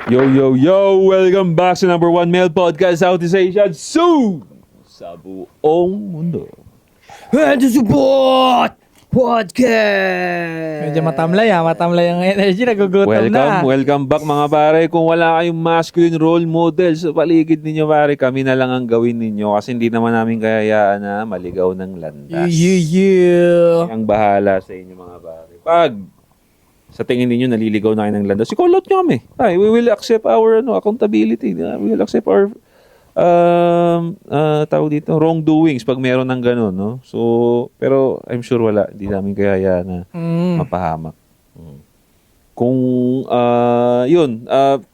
Yo, yo, yo! Welcome back sa number one male podcast Southeast Asia soon sa buong mundo. And to support podcast. Medyo matamlay ang energy, nagugutom na. Welcome back mga pare. Kung wala kayong masculine role model sa paligid ninyo pare, kami na lang ang gawin ninyo kasi hindi naman namin kayayaan na maligaw ng landas. Yeah. Ang bahala sa inyo mga pare. Pag sa tingin ninyo naliligaw na kayo ng landas, i-call out nyo kami. Ay, we will accept our accountability. We will accept our tawag dito, wrongdoings pag meron ng ganun, no? So, pero I'm sure wala. Hindi namin kaya na mapahamak. Kung,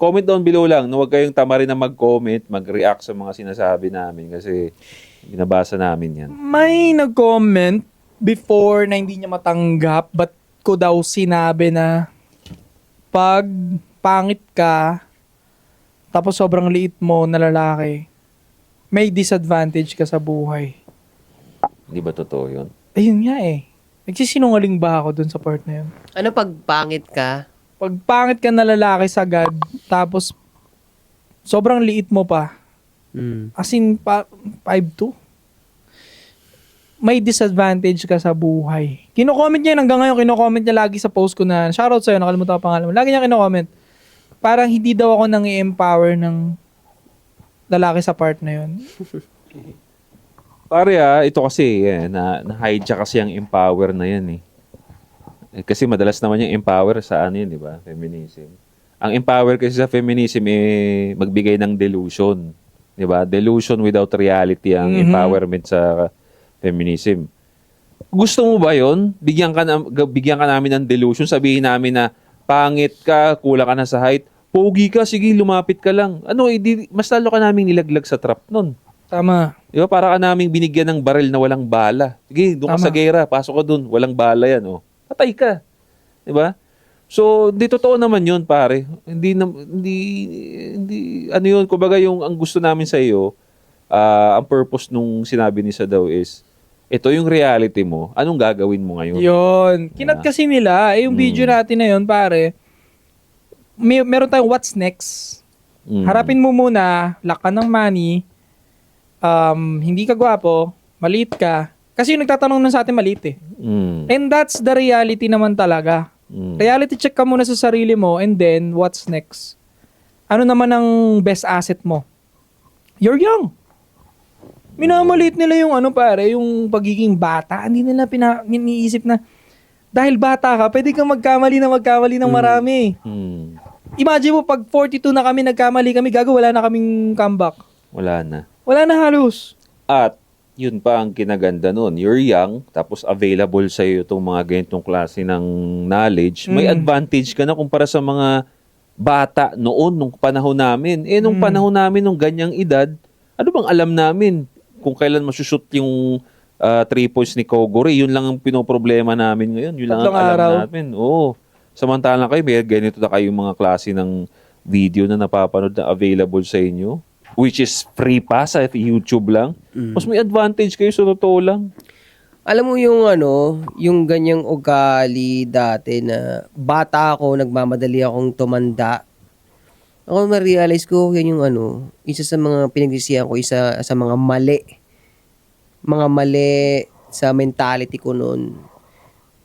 comment down below lang. No, huwag kayong tama rin na mag-comment, mag-react sa mga sinasabi namin kasi binabasa namin yan. May nag-comment before na hindi niya matanggap, but ko daw sinabi na pag pangit ka, tapos sobrang liit mo na lalaki, may disadvantage ka sa buhay. Hindi ba totoo yun? Ayun nga eh. Nagsisinungaling ba ako dun sa part na yun? Ano pag pangit ka? Pag pangit ka na lalaki sagad, tapos sobrang liit mo pa, as in 5'2", may disadvantage ka sa buhay. Kino-comment niya yun hanggang ngayon, kino-comment niya lagi sa post ko na, shoutout sa'yo, nakalimutan ko pangalan mo. Lagi niya kino-comment. Parang hindi daw ako nang i-empower ng lalaki sa part na yun. Pare ito kasi, na-hijack kasi ang empower na yan eh. Kasi madalas naman yung empower sa ano yun, di ba? Feminism. Ang empower kasi sa feminism magbigay ng delusion. Di ba? Delusion without reality ang empowerment sa feminism. Gusto mo ba yon? Bigyan ka namin ng delusion, sabihin namin na pangit ka, kulang ka na sa height, pogi ka, sige lumapit ka lang. Mas lalo ka naming nilaglag sa trap nun. Tama. Di ba? Para ka naming binigyan ng baril na walang bala. Sige, doon ka sa gera, pasok ka doon, walang bala yan. Patay ka. Di ba? So, di totoo naman yun, pare. Hindi, ano yun, kumbaga ang gusto namin sa iyo, ang purpose nung sinabi ni Sadaw is, ito yung reality mo, anong gagawin mo ngayon? Yun. Kinat kasi nila, yung video natin na yun, pare, meron tayong what's next. Harapin mo muna, lack ka ng money, hindi ka gwapo, maliit ka. Kasi yung nagtatanong nun sa atin, maliit eh. And that's the reality naman talaga. Reality check ka muna sa sarili mo, and then, what's next? Ano naman ang best asset mo? You're young. Minamaliit nila yung pare, yung pagiging bata. Hindi nila iniisip na dahil bata ka, pwede kang magkamali ng marami. Imagine mo, pag 42 na kami, nagkamali kami, wala na kaming comeback. Wala na. Wala na halos. At, yun pa ang kinaganda nun. You're young, tapos available sa iyo itong mga ganitong klase ng knowledge. May advantage ka na kumpara sa mga bata noon, nung panahon namin. Nung panahon namin, nung ganyang edad, ano bang alam namin? Kung kailan masushoot yung 3 points ni Kogore, yun lang ang pinoproblema namin ngayon. Yun lang ang alam namin. Oo. Samantalang kayo, may ganito na kayong mga klase ng video na napapanood na available sa inyo, which is free pa sa YouTube lang. Mas may advantage kayo sa totoo lang. Alam mo yung ganyang ugali dati na bata ako, nagmamadali akong tumanda. Ako ma-realize ko, yan yung isa sa mga pinagsisihan ko, isa sa mga mali. Mga mali sa mentality ko noon.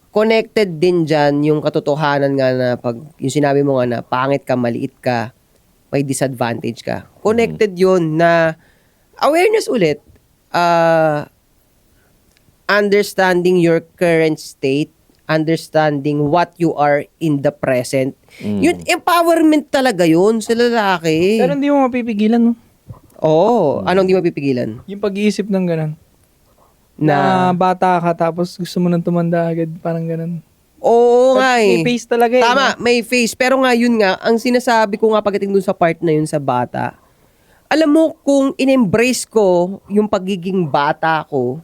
Connected din dyan yung katotohanan nga na pag yung sinabi mo nga na pangit ka, maliit ka, may disadvantage ka. Connected yun na awareness ulit. Understanding your current state, understanding what you are in the present. Yun, empowerment talaga yun sa lalaki. Pero hindi mo mapipigilan, no? Oo. Anong di mapipigilan? Yung pag-iisip ng ganun. Na bata ka, tapos gusto mo nang tumanda agad, parang ganun. Oo nga May face talaga eh. Tama, may face. Pero nga, yun nga, ang sinasabi ko nga pagdating dun sa part na yun sa bata, alam mo, kung in-embrace ko yung pagiging bata ko,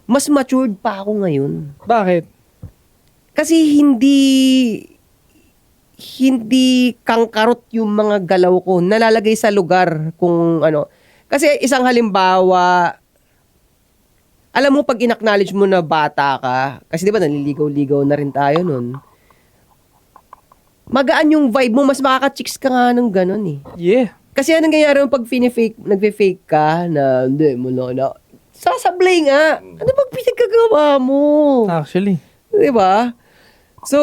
mas matured pa ako ngayon. Bakit? Kasi hindi kangkarot yung mga galaw ko, nalalagay sa lugar kung ano. Kasi isang halimbawa, alam mo pag in-acknowledge mo na bata ka, kasi di ba naliligaw-ligaw na rin tayo nun, magaan yung vibe mo, mas makaka-chicks ka nga ng ganun eh. Yeah. Kasi anong nangyayari pag nagfe-fake ka na, hindi mo na, sasablay nga. Ano bang pinagkagawa mo? Actually. Di ba? So,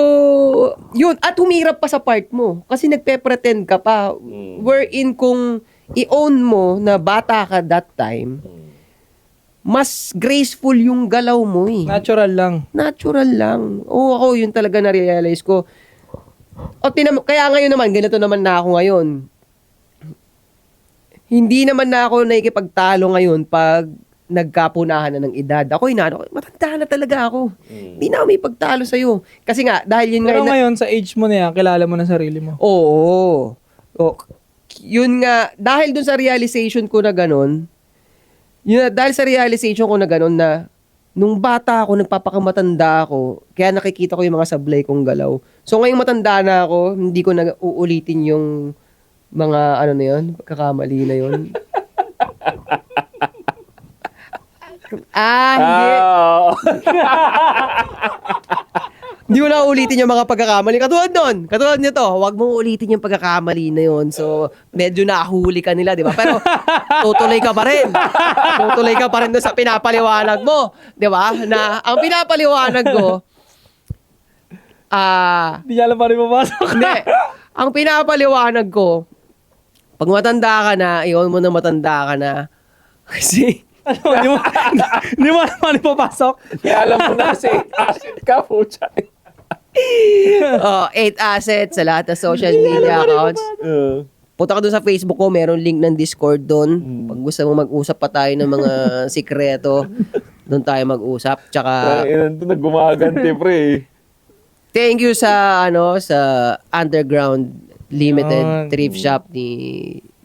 yun. At humirap pa sa part mo. Kasi nagpe-pretend ka pa. Wherein kung i-own mo na bata ka that time, mas graceful yung galaw mo eh. Natural lang. Natural lang. Oo, ako yun talaga na-realize ko. Kaya ngayon naman, ganito naman na ako ngayon. Hindi naman na ako nakikipagtalo ngayon pag nagkapunahan na ng edad. Ako, matanda na talaga ako. Hindi na ako may pagtalo sa'yo. Kasi nga, dahil yun Pero nga... ngayon, sa age mo na yan, kilala mo na sarili mo. Oo. Yun nga, dahil dun sa realization ko na ganun, dahil sa realization ko na ganun na, nung bata ako, nagpapakamatanda ako, kaya nakikita ko yung mga sablay kong galaw. So ngayong matanda na ako, hindi ko na uulitin yung mga ano na yun, pagkakamali na yun. Hindi. Hindi ko na uulitin yung mga pagkakamali. Katulad nito, huwag mong ulitin yung pagkakamali na yun. So, medyo nahuli ka nila, di ba? Pero, tutuloy ka pa rin. Tutuloy ka pa rin doon sa pinapaliwanag mo. Di ba? Na, ang pinapaliwanag ko, Hindi niya alam pa rin papasok. hindi. Ang pinapaliwanag ko, pag matanda ka na, iyon mo na matanda ka na. Kasi, Hindi mo alam pa rin papasok. Kaya alam mo na kasi asset ka po, Chay. 8 assets sa lahat ng social media accounts. Punta ka doon sa Facebook ko, meron link ng Discord doon. Pag gusto mo mag-usap pa tayo ng mga sikreto, doon tayo mag-usap. Tsaka, Ito na gumaganti, pre. thank you sa Underground Limited Yun. Thrift Shop ni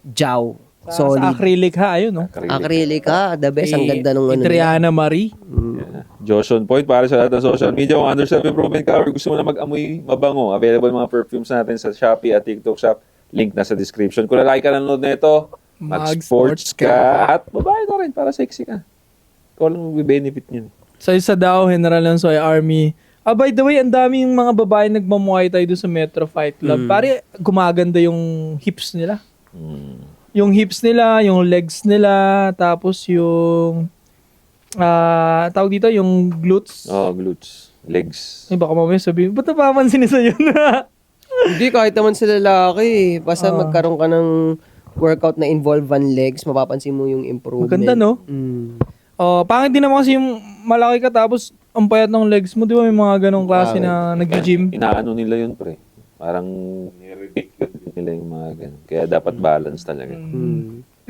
Jao. Sa Solid. acrylic ha, ayun no. Acrylic ha, the best. Ang ganda nung ano. Triana Marie. Joshon Point para sa lahat ng social media. Kung under self-improvement ka or gusto mo na mag-amoy mabango, available mga perfumes natin sa Shopee at TikTok Shop. Link na sa description. Kung lalaki ka nanonood na ito, mag-sports ka. At babae na rin para sexy ka. Ikaw lang mag-benefit niyan. Sa isa daw, General Lansoy Army. By the way, ang dami yung mga babae nagmamuhay tayo doon sa Metro Fight Club. Pare, gumaganda yung hips nila. Yung hips nila, yung legs nila, tapos yung tawag dito, yung glutes. Glutes. Legs. Ay, baka mamaya sabihin, ba't napapansin nila yun? Hindi, kahit naman sa lalaki. Basta magkaroon ka ng workout na involve van legs, mapapansin mo yung improvement. Maganda, no? Pangit din naman kasi yung malaki ka tapos ang payat ng legs mo, di ba may mga ganong klase na nag-gym? Inaano nila yun, pre. Parang nire-rate nila yung mga ganun. Kaya dapat balance talaga.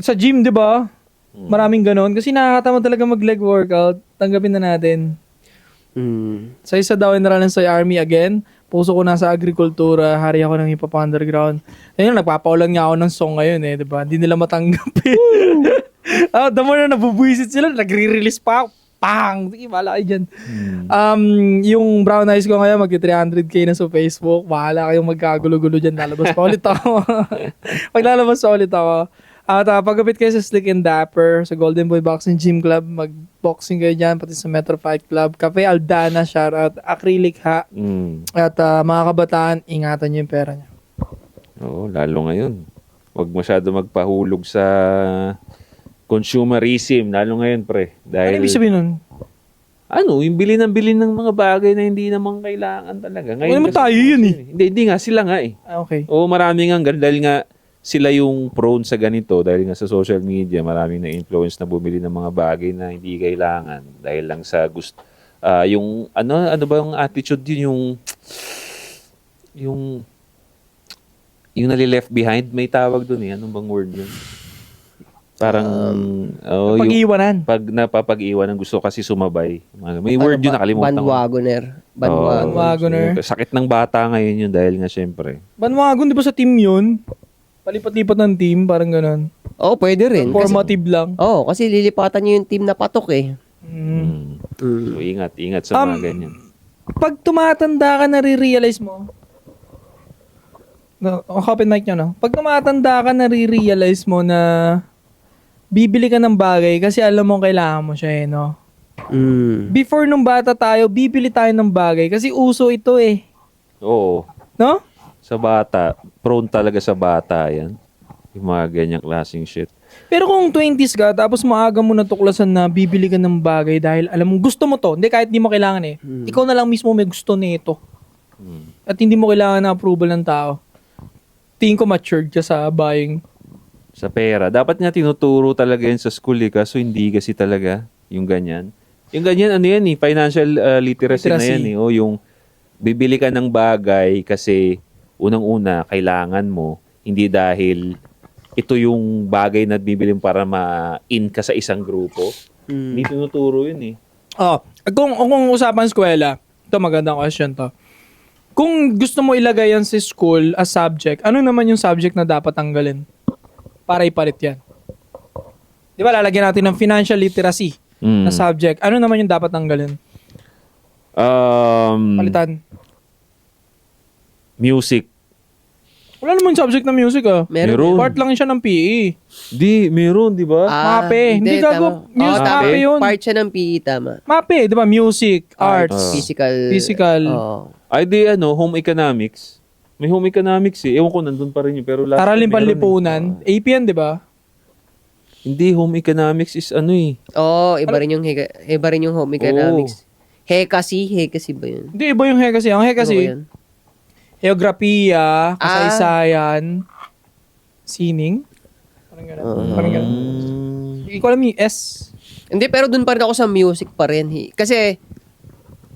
Sa gym, di ba? Maraming ganon. Kasi nakakatama talaga mag-leg workout. Tanggapin na natin. Sa isa daw, Enralan sa Army again. Puso ko na sa agrikultura. Hari ako ng hip-hop underground. Ayun, nagpapaulan nga ako ng song ngayon eh. Di ba? Hindi nila matanggap eh. The more na nabubuisit sila, nagre-release pa ako. Pang! Sige, bahala kayo dyan. Yung brown eyes ko ngayon, mag-300k na sa Facebook. Bahala kayong magkagulo-gulo dyan. Lalabas pa ulit ako. Pag lalabas pa ulit ako. At pagkapit kayo sa Slick and Dapper, sa Golden Boy Boxing Gym Club, mag-boxing kayo dyan, pati sa Metro Fight Club. Cafe Aldana, shoutout. Acrylic ha. At mga kabataan, ingatan nyo yung pera nyo. Oo, lalo ngayon. Huwag masyado magpahulog sa consumerism, lalo ngayon, pre. Dahil, Ano ibig sabihin nun? yung bilhin ng mga bagay na hindi naman kailangan talaga. Ngayon naman kasi- tayo yun eh. Hindi nga, sila nga eh. Okay. Oo, marami nga ganun. Dahil nga, sila yung prone sa ganito. Dahil nga sa social media, maraming na-influence na bumili ng mga bagay na hindi kailangan. Dahil lang sa gusto. Yung, ano ba yung attitude yun? Yung nali-left behind, may tawag dun eh. Anong bang word yun? Parang, yung Pag-iwanan. pag napapag-iwan ng gusto kasi sumabay. May word yun, nakalimutan ko. Bandwagoner. Sakit ng bata ngayon yun dahil nga syempre. Banwagon, di ba sa team yun? Palipat-lipat ng team, parang ganun. Oo, pwede rin. Formative lang. Kasi lilipatan nyo yung team na patok eh. So ingat sa mga ganyan. Pag tumatanda ka, nare-realize mo, open mic nyo, no? Pag tumatanda ka, nare-realize mo na bibili ka ng bagay kasi alam mo kailangan mo siya eh, no? Before nung bata tayo, bibili tayo ng bagay kasi uso ito eh. Oo. No? Sa bata, prone talaga sa bata yan. Yung mga ganyang klaseng shit. Pero kung 20s ka, tapos maaga mo natuklasan na bibili ka ng bagay dahil alam mo, gusto mo to. Hindi, kahit di mo kailangan eh. Ikaw na lang mismo may gusto nito. At hindi mo kailangan ng approval ng tao. Tingin ko matured ka sa buying. Sa pera. Dapat nga tinuturo talaga yan sa school eh. Kaso hindi kasi talaga yung ganyan. Yung ganyan, ano yan eh, financial literacy na yan eh. O yung bibili ka ng bagay kasi unang-una, kailangan mo. Hindi dahil ito yung bagay na bibili mo para ma-in ka sa isang grupo. Hindi tinuturo yun eh. Oh, kung usapan eskwela, ito magandang question to. Kung gusto mo ilagay yan sa school as subject, ano naman yung subject na dapat tanggalin? Para ipalit yan. Di ba, lalagyan natin ng financial literacy na subject. Ano naman yung dapat tanggalin? Palitan. Music. Wala naman subject na music ah. Meron. Part lang siya ng PE. Di, meron, di ba? Mape. Hindi gago. Music, tama. mape yun. Part siya ng PE, tama. Mape, di ba? Music, arts, Physical. Oo. Ay di home economics. May home economics eh. Ewan ko, nandun pa rin yun. Pero last Aralin time meron panlipunan. AP yan, di ba? Hindi, home economics is ano eh. Oo, iba rin yung home economics. Hekasi ba yun? Hindi, iba yung HECASY. Ang Ano ba HECASY, yun? Geografiya, kasaysayan, sining. Parang gano'n. Parang gano'n. Hindi ko alam yung S. Hindi, pero dun pa rin ako sa music pa rin. Kasi,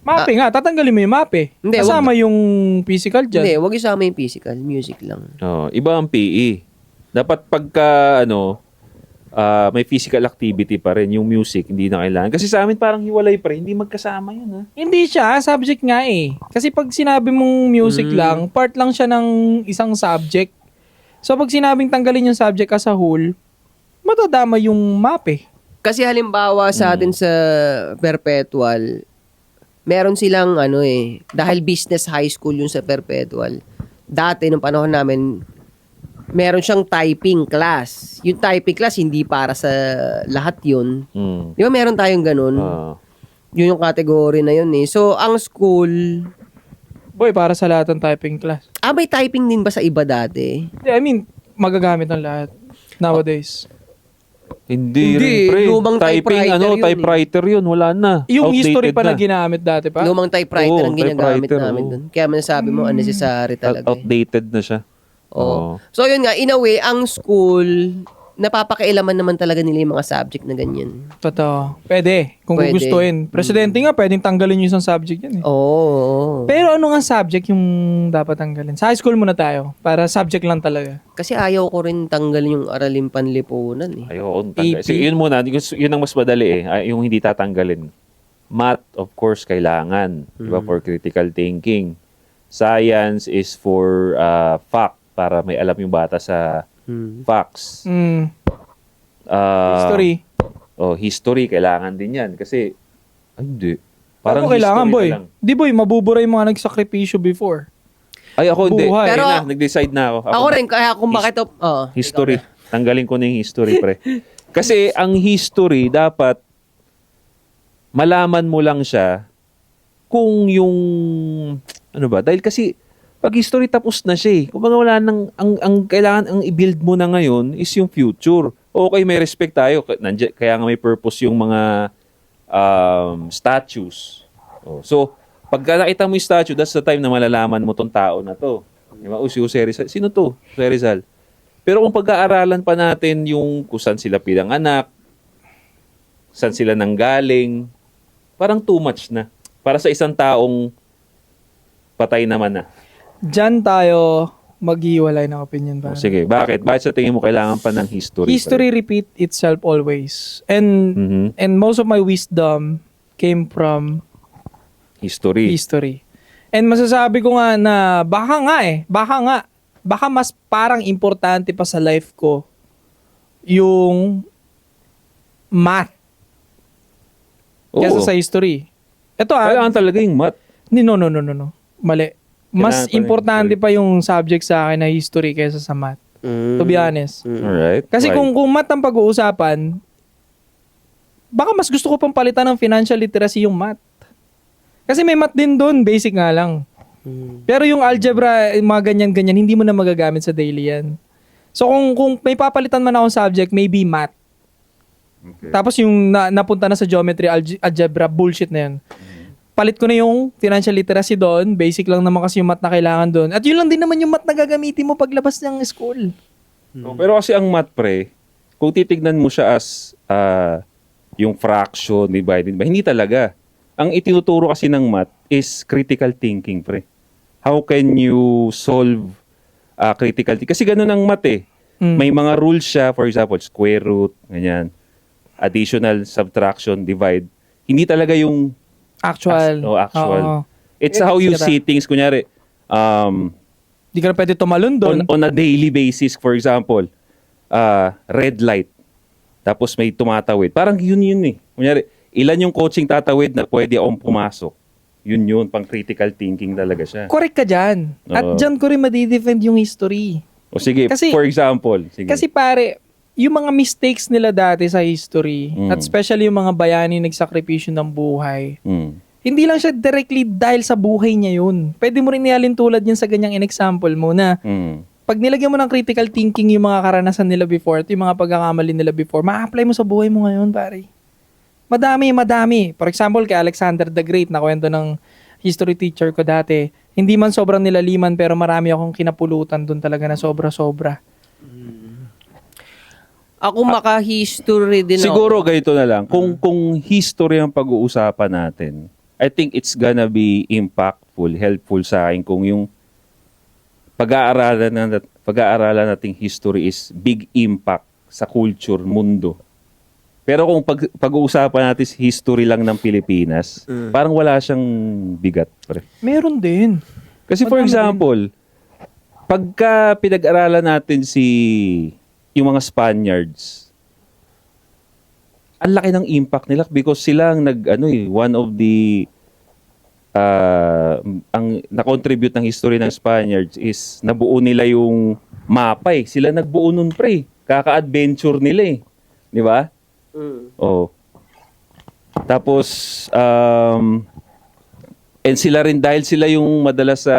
Mape nga, tatanggalin mo yung mape. Hindi, Kasama yung physical dyan. hindi, wag isama yung physical. Music lang. Iba ang PE. Dapat pagka may physical activity pa rin, yung music, hindi na kailangan. Kasi sa amin parang hiwalay pa rin, hindi magkasama yun ha. Hindi siya, subject nga eh. Kasi pag sinabi mong music lang, part lang siya ng isang subject. So pag sinabing tanggalin yung subject as a whole, matadama yung mape. Kasi halimbawa sa atin sa Perpetual, meron silang dahil business high school yung sa Perpetual. Dati, nung panahon namin, meron siyang typing class. Yung typing class, hindi para sa lahat yun. Di ba meron tayong ganun? Yun yung category na yun eh. So, ang school... Boy, para sa lahat ng typing class. may typing din ba sa iba dati? I mean, magagamit ng lahat nowadays. Hindi rin, pre. lumang Typing, typewriter yun typewriter yun. Wala na. Yung history Outdated pa na ginamit dati pa? Lumang typewriter ang ginagamit typewriter, namin dun. Kaya masasabi mo, unnecessary talaga. Outdated na siya. Oo. So, yun nga, in a way, ang school, napapakailaman naman talaga nila yung mga subject na ganyan. Totoo. Pwede. Kung Pwede. gugustuhin. Presidente nga, pwedeng tanggalin yung isang subject yan eh. Oo. Pero ano nga subject yung dapat tanggalin? Sa high school muna tayo. Para subject lang talaga. Kasi ayaw ko rin tanggalin yung aralin panlipunan eh. Ayoko tanggalin. So, yun muna. Yun ang mas madali eh. Yung hindi tatanggalin. Math, of course, kailangan. Diba? For critical thinking. Science is for fact. Para may alam yung bata sa facts. History. History, kailangan din yan. Kasi, hindi. Parang kailangan, boy. Di, boy, mabubura yung mga nagsakripisyo before. Ay, ako hindi. Buhay. Pero, nag-decide na ako. Ako rin, kaya kung bakit... History. Tanggalin ko na yung history, pre. Kasi, ang history, dapat, malaman mo lang siya kung yung, dahil kasi, pag history tapos na siya eh. Kung wala nang, ang kailangan, ang i-build mo na ngayon is yung future. Okay, may respect tayo. Kaya nga may purpose yung mga statues. So, pagka nakita mo yung statue, that's the time na malalaman mo tong tao na to. Diba? Si Jose Rizal. Sino to? Jose Rizal. Pero kung pag-aaralan pa natin yung kung saan sila pinanganak, saan sila nanggaling, parang too much na. Para sa isang taong patay naman na. Diyan tayo maghiwalay ng opinion ba? Sige, bakit? Bakit sa tingin mo kailangan pa ng history? History repeat itself always. And most of my wisdom came from history. And masasabi ko nga na baka mas parang importante pa sa life ko yung math kaysa sa history. Ito kailangan talaga yung math. No. Mali. Mas Kailangan importante pa yung subject sa akin na history kaysa sa math. To be honest. Alright. Kasi Why? kung math ang pag-uusapan, baka mas gusto ko pang palitan ng financial literacy yung math. Kasi may math din doon, basic nga lang. Pero yung algebra, mga ganyan-ganyan, hindi mo na magagamit sa daily yan. So kung may papalitan man akong subject, maybe math. Okay. Tapos yung napunta na sa geometry, algebra, bullshit na yun. Palit ko na yung financial literacy doon. Basic lang naman kasi yung math na kailangan doon. At yun lang din naman yung math na gagamitin mo paglabas ng school. No, pero kasi ang math, pre, kung titignan mo siya as yung fraction, divided by, hindi talaga. Ang itinuturo kasi ng math is critical thinking, pre. How can you solve critical thinking? Kasi ganun ang math eh. May mga rules siya, for example, square root, ganyan, additional, subtraction, divide. Hindi talaga yung Actual. actual. Oo. It's how you see things. Kunyari, Di ka na pwede tumalon doon. on a daily basis, for example, red light, tapos may tumatawid. Parang yun eh. Kunyari, ilan yung coaching tatawid na pwede akong pumasok? Yun, pang critical thinking talaga siya. Correct ka dyan. At Oo. dyan ko rin madidefend yung history. O sige, Kasi- for example. Sige. Kasi pare, yung mga mistakes nila dati sa history, at especially yung mga bayani nagsakripisyo ng buhay, hindi lang siya directly dahil sa buhay niya yun. Pwede mo rin ialin tulad yan sa ganyang in-example mo na pag nilagyan mo ng critical thinking yung mga karanasan nila before at yung mga pagkakamali nila before, ma-apply mo sa buhay mo ngayon, pare. Madami. For example, kay Alexander the Great, na kwento ng history teacher ko dati, hindi man sobrang nilaliman pero marami akong kinapulutan doon talaga na sobra-sobra. Ako maka-history din Siguro ako. ganito na lang. Kung history ang pag-uusapan natin, I think it's gonna be impactful, helpful sa akin kung yung pag-aaralan nating history is big impact sa culture, mundo. Pero kung pag-uusapan natin history lang ng Pilipinas, parang wala siyang bigat, pre. Meron din. Kasi for example, pagka pinag-aralan natin yung mga Spaniards, ang laki ng impact nila because sila ang one of the ang na-contribute ng history ng Spaniards is nabuo nila yung mapa eh. Sila nagbuo nun, pre. Kaka-adventure nila eh. Di ba? Oh. Tapos and sila rin dahil sila yung madalas sa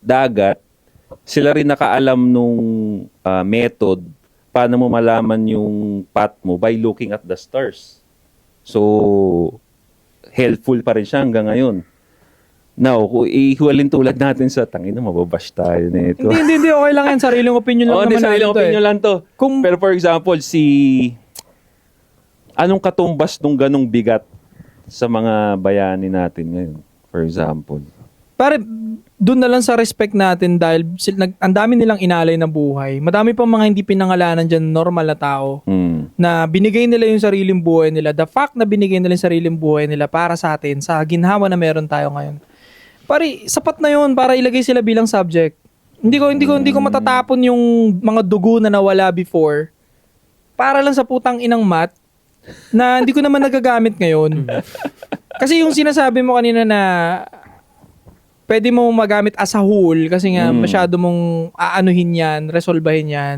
dagat, sila rin nakaalam nung method paano mo malaman yung path mo by looking at the stars. So helpful pa rin siya hanggang ngayon. Now, kung ihuwalin tulad natin sa tangina, mababash tayo nito. Hindi. Okay lang yan. Sariling opinion lang naman sariling natin opinion lang to. Kung- Pero for example, anong katumbas nung ganong bigat sa mga bayani natin ngayon? For example. Pare, doon na lang sa respect natin dahil ang dami nilang inalay na buhay. Madami pang mga hindi pinangalanan dyan normal na tao na binigay nila yung sariling buhay nila. The fact na binigay nila yung sariling buhay nila para sa atin, sa ginhawa na meron tayo ngayon. Pare, sapat na yun para ilagay sila bilang subject. Hindi ko matatapon yung mga dugo na nawala before para lang sa putang inang math na hindi ko naman nagagamit ngayon. Kasi yung sinasabi mo kanina na pwede mo magamit as a whole kasi nga masyado mong aanuhin yan, resolbahin yan,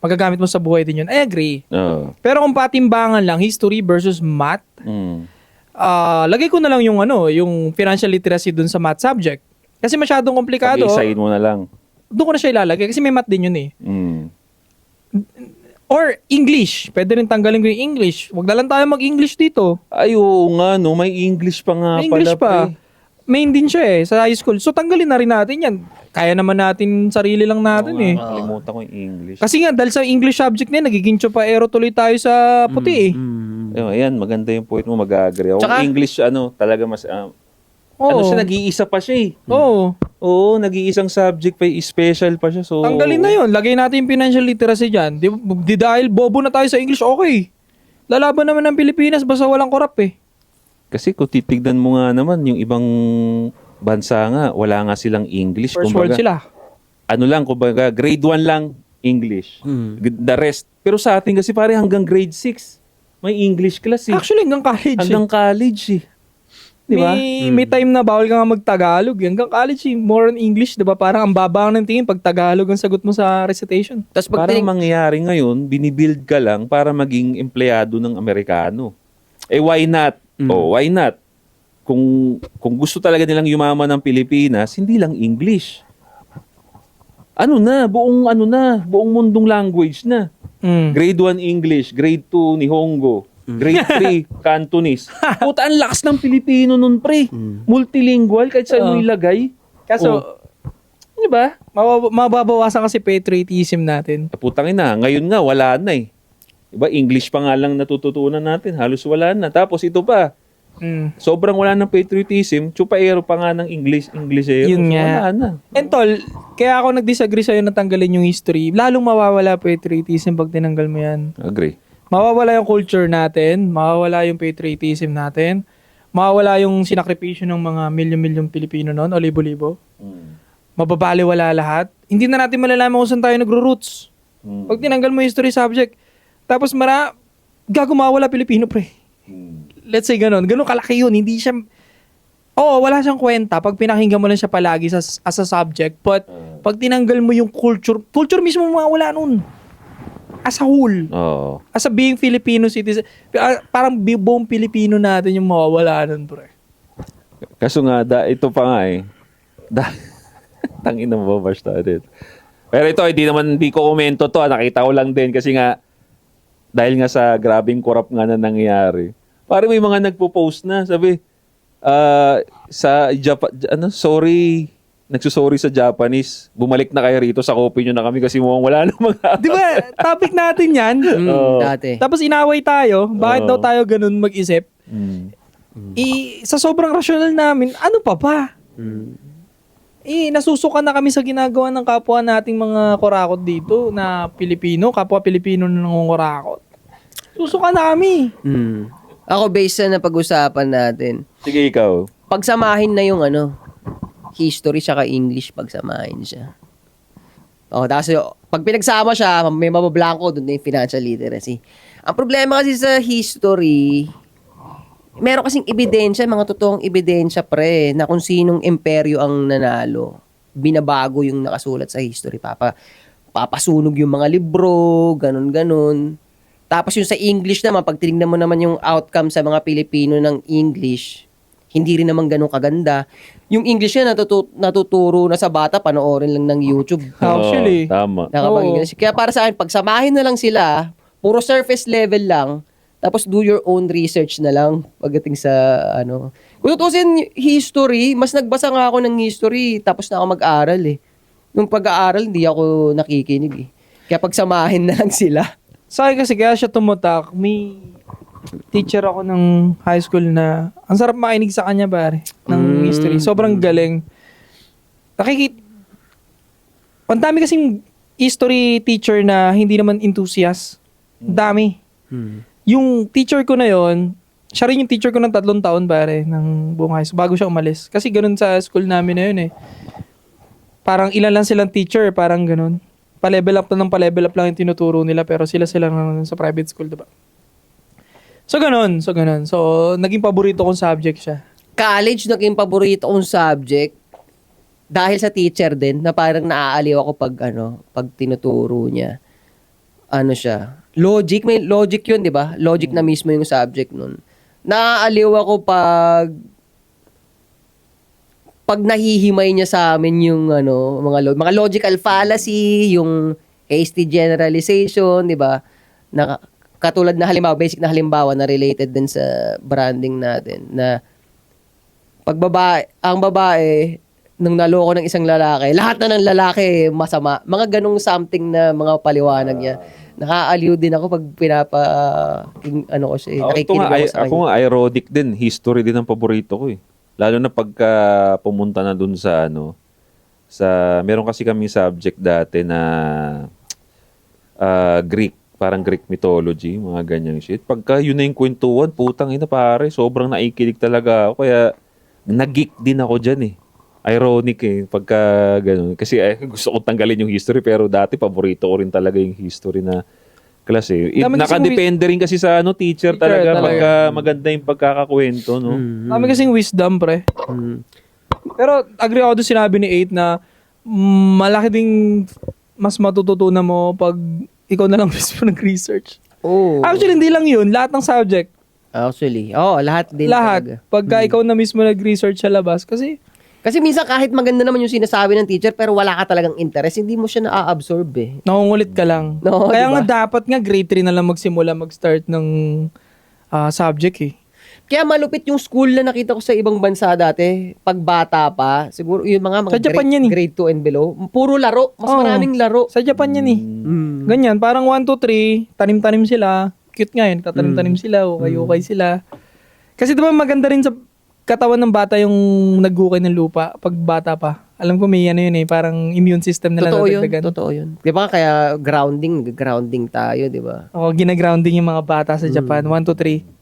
magagamit mo sa buhay din yun. I agree. Oo. Pero kung patimbangan lang, history versus math, lagay ko na lang yung financial literacy dun sa math subject. Kasi masyadong komplikado. Pag-isahin mo na lang. Doon ko na siya ilalagay kasi may math din yun eh. Mm. Or English. Pwede rin tanggalin ko yung English. Huwag na lang tayo mag-English dito. Ay, oo nga, no? May English pa nga May English pala. pa. Main din siya eh, sa high school. So tanggalin na rin natin yan. Kaya naman natin, sarili lang natin eh. Nakalimutan ko yung English. Kasi nga, dahil sa English subject na yan, nagiging chupaero tuloy tayo sa puti eh. Ayan, maganda yung point mo, mag-agree ako. Tsaka- English, talaga mas... Oo. siya, nag-iisa pa siya eh. Oo. Oo, nag-iisang subject pa, special pa siya. So, Tanggalin na yun. Lagay natin yung financial literacy dyan. Di dahil bobo na tayo sa English, okay. Lalaban naman ng Pilipinas basta walang korap eh. Kasi kung titignan mo nga naman, yung ibang bansa nga, wala nga silang English. First world sila. Kumbaga, grade 1 lang English. The rest. Pero sa atin kasi pare hanggang grade 6, may English class eh. Actually, hanggang college Hanggang college eh. Di ba? May time na bawal ka nga mag-Tagalog. Hanggang college, more on English, di ba? Parang ang baba ng tingin pag Tagalog ang sagot mo sa recitation. Tapos pag Parang mangyayari ngayon, binibuild ka lang para maging empleyado ng Amerikano. Eh, why not? Oh, why not? kung gusto talaga nilang yumaman ng Pilipinas, hindi lang English. Buong mundong language na. Grade 1 English, grade 2 Nihongo, grade 3 Cantonese. Puta, ang lakas ng Pilipino nun, pre. Multilingual, kahit saan mo ilagay. Kaso, Di ba? mababawasan kasi patriotism natin. Putang ina, ngayon nga, wala na eh. Diba, English pa nga lang natututunan natin, halos wala na. Tapos ito pa, sobrang wala ng patriotism, chupaero pa nga ng Englishero. Yun nga. Wala na. And tol, kaya ako nag-disagree sa'yo na tanggalin yung history. Lalong mawawala patriotism pag tinanggal mo yan. Agree. Mawawala yung culture natin, mawawala yung patriotism natin, mawawala yung sinakripisyo ng mga milyon-milyong Pilipino noon o libo-libo. Mababaliwala lahat. Hindi na natin malalaman kung saan tayo nagro-roots. Pag tinanggal mo yung history subject, tapos mawawala Pilipino, pre. Let's say ganun kalaki yun, hindi siya, wala siyang kwenta pag pinakinggan mo lang siya palagi as a subject, but pag tinanggal mo yung culture mismo mawawala nun. As a whole. Oo. As a being Filipino citizen, parang buong Pilipino natin yung mawawala nun, pre. Kaso nga, ito pa nga eh. Tangin na mababash natin. Pero ito, hindi ko komento to. Nakita ko lang din kasi nga, dahil nga sa grabing corrupt nga na nangyayari. Parang may mga nagpo-post na, sabi, sa sorry, nagsusorry sa Japanese, bumalik na kayo rito, sa copy nyo na kami kasi mukhang wala na mga... Di ba, topic natin yan. Dati. Tapos inaway tayo, bakit daw tayo ganun mag-isip? Sa sobrang rasyonal namin, ano pa ba? Nasusukan na kami sa ginagawa ng kapwa nating mga kurakot dito na Pilipino, kapwa Pilipino na nangungurakot. Susukan na kami. Ako, based sa napag-usapan natin, Sige, ikaw. pagsamahin na yung history tsaka English, pagsamahin siya. Tapos pag pinagsama siya, may mabablanko doon na yung financial literacy. Ang problema kasi sa history, meron kasing ebidensya, mga totoong ebidensya, pre, na kung sinong imperyo ang nanalo, binabago yung nakasulat sa history. Papasunog yung mga libro, ganun-ganun. Tapos yung sa English naman, pag tinignan mo naman yung outcome sa mga Pilipino ng English, hindi rin naman ganun kaganda. Yung English yan, natuturo na sa bata, panoorin lang ng YouTube. Actually. Tama. Kaya para sa akin, pagsamahin na lang sila, puro surface level lang, tapos do your own research na lang pagdating sa Kung tutusin history, mas nagbasa nga ako ng history, tapos na ako mag-aral eh. Nung pag-aaral, hindi ako nakikinig eh. Kaya pagsamahin na lang sila. Sa akin kasi kaya siya tumutak, may teacher ako ng high school na ang sarap makinig sa kanya, pare, ng history. Sobrang galing. Ang dami kasing history teacher na hindi naman enthusiast. Dami. Yung teacher ko na yon, siya rin yung teacher ko ng 3 taon, pare, ng buong high school, bago siya umalis. Kasi ganun sa school namin na yun eh. Parang ilan lang silang teacher, parang ganun. Pa-level up lang yung tinuturo nila, pero sila lang sa private school, diba? So, ganun. So, naging paborito kong subject siya. College, naging paborito kong subject dahil sa teacher din, na parang naaaliw ako pag tinuturo niya. Siya. Logic, may logic yun, di ba? Logic na mismo yung subject nun. Naaaliw ako pag nahihimay niya sa amin yung mga logical fallacy, yung hasty generalization, 'di ba? Na katulad na halimbawa, basic na halimbawa na related din sa branding natin na ang babae nung naloko ng isang lalaki, lahat na ng lalaki masama. Mga ganung something na mga paliwanag niya. Nakaaliw din ako pag ko siya, nakikinig ako sa kanya. Ako nga, ironic din. History din ang paborito ko eh. Lalo na pagka pumunta na dun sa meron kasi kami subject dati na Greek, parang Greek mythology, mga ganyang shit. Pagka yun na yung kwentuhan, putang ina pare, sobrang naikinig talaga ako. Kaya nag-geek din ako dyan eh. Ironic eh, pagka ganun. Kasi gusto ko tanggalin yung history, pero dati paborito ko rin talaga yung history na klase. Nakadepende rin kasi sa teacher talaga pagka maganda yung pagkakakwento, no? Dami kasing wisdom, pre. Pero agree ako doon sinabi ni 8 na malaki ding mas matututunan mo pag ikaw na lang mismo nag-research. Oh. Actually, hindi lang yun. Lahat ng subject. Actually. Lahat din Lahat. talaga. Pagka ikaw na mismo nag-research sa labas. Kasi, Kasi minsan kahit maganda naman yung sinasabi ng teacher pero wala ka talagang interest, hindi mo siya na-absorb eh. nakungulit ka lang. No, Kaya diba? nga dapat nga grade 3 na lang magsimula mag-start ng subject eh. Kaya malupit yung school na nakita ko sa ibang bansa dati. Pag bata pa, siguro yung mga Sa Japan yan eh. grade 2 and below. Puro laro. Mas Oo. maraming laro. Sa Japan yan eh. Mm. Ganyan, parang 1, 2, 3, tanim-tanim sila. Cute nga yun, tatanim-tanim sila, ukay-ukay sila. Kasi diba maganda rin sa katawan ng bata yung naghukay ng lupa pag bata pa. Alam ko may ano yun eh, parang immune system nila Totoo yun. nadagdagan. Totoo yun. Di ba kaya grounding tayo, di ba? Oo, ginagrounding yung mga bata sa Japan. 1, 2, 3.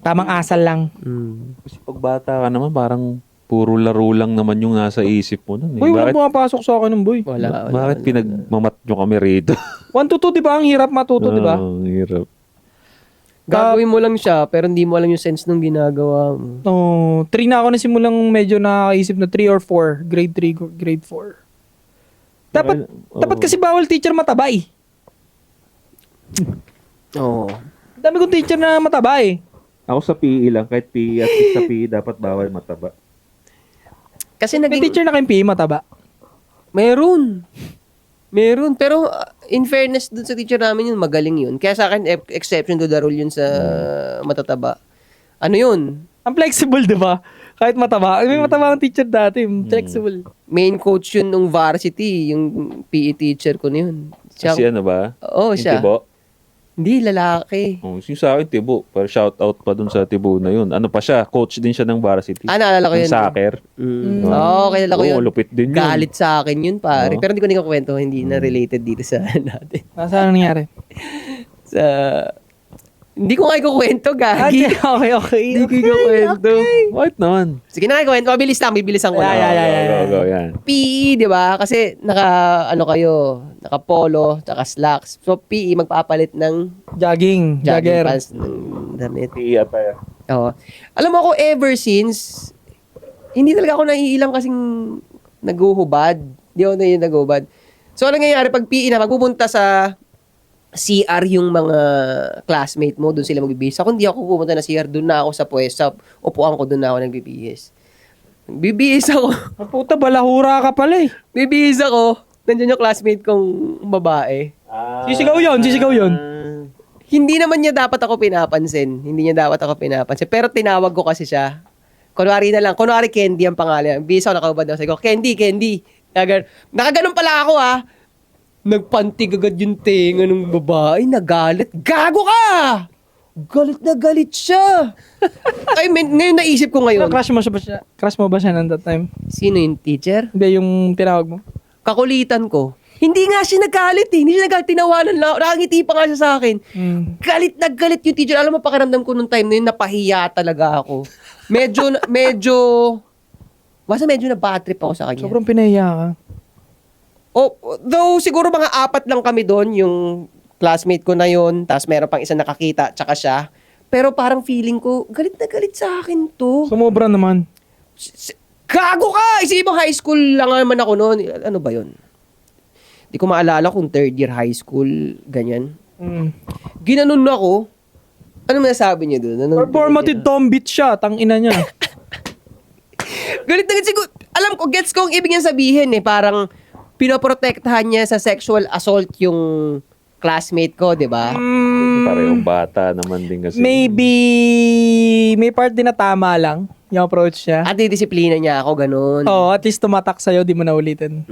Tamang asal lang. Kasi pag bata ka naman, parang puro laro lang naman yung nasa isip mo nun. Eh. Uy, walang pumapasok sa akin ng boy. Wala. Bakit pinagmamat nyo kami rito? 1 to 2, di ba? Ang hirap matuto, di ba? Ang hirap. Gagawin mo lang siya, pero hindi mo alam yung sense ng ginagawa mo. Oh, 3 na ako na simulang medyo nakakaisip na 3 or 4. Grade 3, grade 4. Dapat kasi bawal teacher mataba eh. Oo. Dami kong teacher na mataba eh. Ako sa PE lang, kahit PE at least sa PE dapat bawal mataba. Kasi May naging... teacher na kayong PE mataba. Meron. Pero in fairness dun sa teacher namin yun, magaling yun. Kaya sa akin, exception to the rule yun sa matataba. Ano yun? Ang flexible, di ba? Kahit mataba. May mataba ang teacher dati. Flexible. Main coach yun nung varsity, yung PE teacher ko na yun. Kasi ano ba? Oo, Yung siya. Tibo? Hindi, lalaki. Oh, yung sa akin, Tibo. Pero shout out pa dun sa Tibo na yun. Ano pa siya? Coach din siya ng varsity. Naalala ko Ng yun. soccer. Oo, kilala ko yun. Lupit din yun. Galit sa akin yun, pare. Oo. Pero hindi ko kwento, hindi na related dito sa natin. Nasaan nangyari? Sa... Hindi ko nga ikukwento, gagi. Okay. Hindi ko ikukwento. What naman? Sige na, ikukwento. Bibilisan ko na. Go, yan. PE, di ba? Kasi naka polo, tsaka slacks. So, PE, magpapalit ng Jogging. jogging Jogger. pants ng damit. PE attire. Oo. Alam mo ako, ever since, hindi talaga ako naiilang kasing naguhubad. Hindi ako naguhubad. So, ano nangyayari pag PE na, magpupunta sa CR yung mga classmate mo, doon sila magbibihis. Ako, hindi ako pupunta na CR, doon na ako sa pwesto. Upuan ko, doon na ako nagbibihis. Bibihis ako. Ang puta, balahura ka pala eh. Bibihis ako. Nandiyan yung classmate kong babae. Sisigaw yun. Hindi naman niya dapat ako pinapansin. Pero tinawag ko kasi siya. Kunwari Candy ang pangalan. Bihis ako, nakahubad ako. Sabi ko, Candy. Nakaganon pala ako Nagpantig agad yung tenga ng babae. Nagalit. Gago ka! Galit na galit siya. Ngayon naisip ko ngayon. Crush mo ba siya nang that time? Sino yung teacher? Hindi, yung tinawag mo. Kakulitan ko. Hindi nga siya nagalit eh. Hindi siya nagalit. Tinawanan lang. Nakangiti pa nga siya sa akin. Galit na galit yung teacher. Alam mo, pakiramdam ko nung time na yun, napahiya talaga ako. Basta medyo na bad trip ako sa kanya. Sobrang pinahiya ka. Though siguro mga 4 lang kami doon, yung classmate ko na yun, tapos meron pang isa nakakita, tsaka siya. Pero parang feeling ko, galit na galit sa akin to. Sumobra naman. Gago ka! Isipin mo, high school lang naman ako noon. Ano ba yun? Hindi ko maalala kung 3rd year high school, ganyan. Ginanon na ako. Ano masasabi niyo doon? Performative tombit siya, tangina niya. Galit na galit siguro. Alam ko, gets ko ang ibig niya sabihin Parang pinoprotektahan niya sa sexual assault yung classmate ko, di ba? Parehong bata naman din kasi. Maybe may part din na tama lang yung approach niya. At disiplina niya ako, ganun. Oo, at least tumatak sa'yo, di mo na ulitin.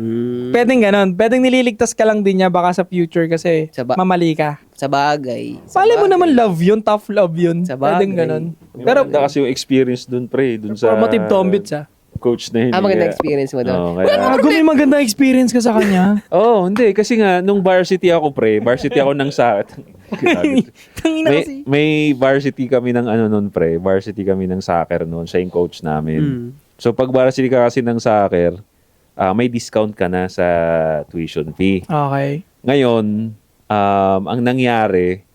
Pwedeng ganun. Pwedeng nililigtas ka lang din niya baka sa future kasi mamali ka. Sa bagay. Pali mo naman love yun, tough love yun. Sa bagay. Pwedeng ganun. Pero kasi yung experience dun, pre, dun sa Formative tombit siya. coach na yun. Maganda experience mo doon. May maganda experience ka sa kanya. Hindi. Kasi nga, nung varsity ako, pre, varsity ako ng Tangina kasi. may varsity kami ng varsity kami ng soccer noon. Siya yung coach namin. So, pag varsity ka kasi ng soccer, may discount ka na sa tuition fee. Okay. Ngayon, ang nangyari,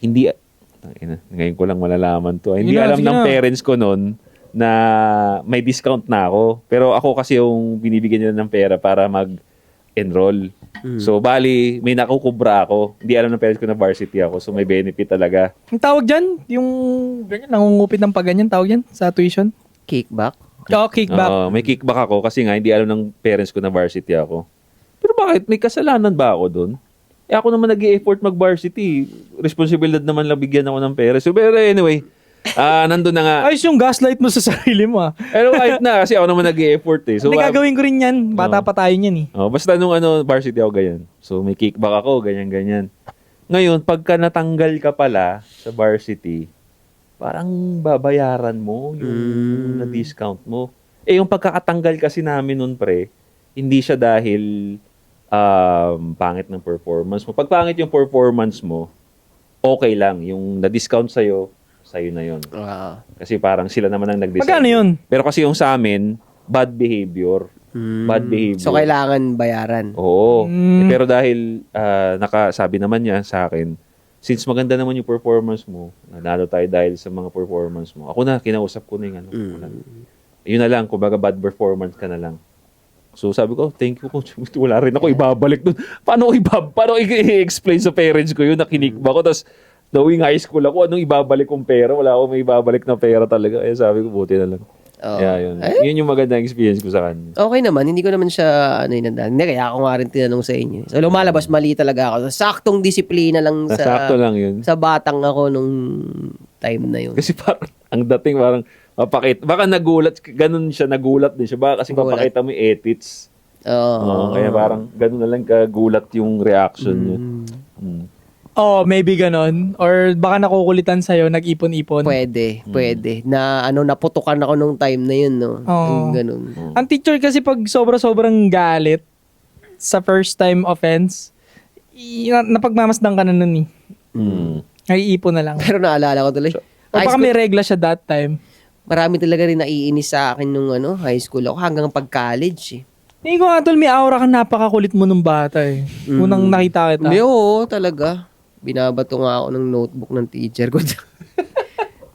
ngayon ko lang malalaman to. Hindi alam ng parents ko noon na may discount na ako. Pero ako kasi yung binibigyan nila ng pera para mag-enroll. So, bali, may nakukubra ako. Hindi alam ng parents ko na varsity ako. So, may benefit talaga. Ang tawag dyan, yung ganyan, nangungupit ng paganyan, tawag yan sa tuition. Kickback? Oo, kickback. Oo, may kickback ako kasi nga, hindi alam ng parents ko na varsity ako. Pero bakit? May kasalanan ba ako doon? Ako naman nag-i-effort mag-varsity. Responsibilidad naman lang bigyan ako ng pera. So, pero anyway, nandun na nga. Ayos yung gaslight mo sa sarili mo ah. Pero kahit na, kasi ako naman nag-i-effort eh. So, Hindi, gagawin ko rin yan. Bata pa tayo niyan eh. basta nung varsity ako ganyan. So, may kickback ako, ganyan-ganyan. Ngayon, pagka natanggal ka pala sa varsity, parang babayaran mo yung na-discount mo. Yung pagkakatanggal kasi namin nun, pre, hindi siya dahil pangit ng performance mo. Pag pangit yung performance mo, okay lang. Yung na-discount sa'yo na yun. Kasi parang sila naman ang nag-decide. Magkano yun? Pero kasi yung sa amin, bad behavior. Bad behavior. So, kailangan bayaran. Oo. Pero dahil sabi naman niya sa akin, since maganda naman yung performance mo, nanalo tayo dahil sa mga performance mo. Ako na, kinausap ko na yung yun na lang, kumbaga bad performance ka na lang. So sabi ko, thank you coach. Wala rin ako ibabalik doon. Paano i-explain sa parents ko yun, nakinikba ko. Tapos, knowing high school ako, anong ibabalik kong pera? Wala akong may ibabalik na pera talaga. Sabi ko, buti na lang. Yun. Yun yung magandang experience ko sa kanya. Okay naman, hindi ko naman siya inandahan. Hindi, kaya ako nga rin tinanong sa inyo. So, lumalabas, mali talaga ako. Saktong disiplina lang Sakto lang yun. sa batang ako nung time na yun. Kasi parang, ang dating parang, baka nagulat, ganun siya, nagulat din siya. Baka kasi papakita mo yung edits. Kaya parang, ganun na lang kagulat yung reaction niya. Oh, maybe ganon. Or baka nakukulitan sa'yo, nag-ipon-ipon. Pwede. Na naputukan ako nung time na yun, no? Yung ganun. Ang teacher kasi pag sobra-sobrang galit sa first time offense, napagmamasdan ka na nun eh. Naiipon na lang. Pero naalala ko tuloy. O baka may regla siya that time. Marami talaga rin naiinis sa akin nung high school ako hanggang pag-college eh. Hindi ko nga tol, may aura ka, napakakulit mo nung bata eh. Unang nakita kita. Hindi, oo, talaga. Binabato nga ako ng notebook ng teacher ko.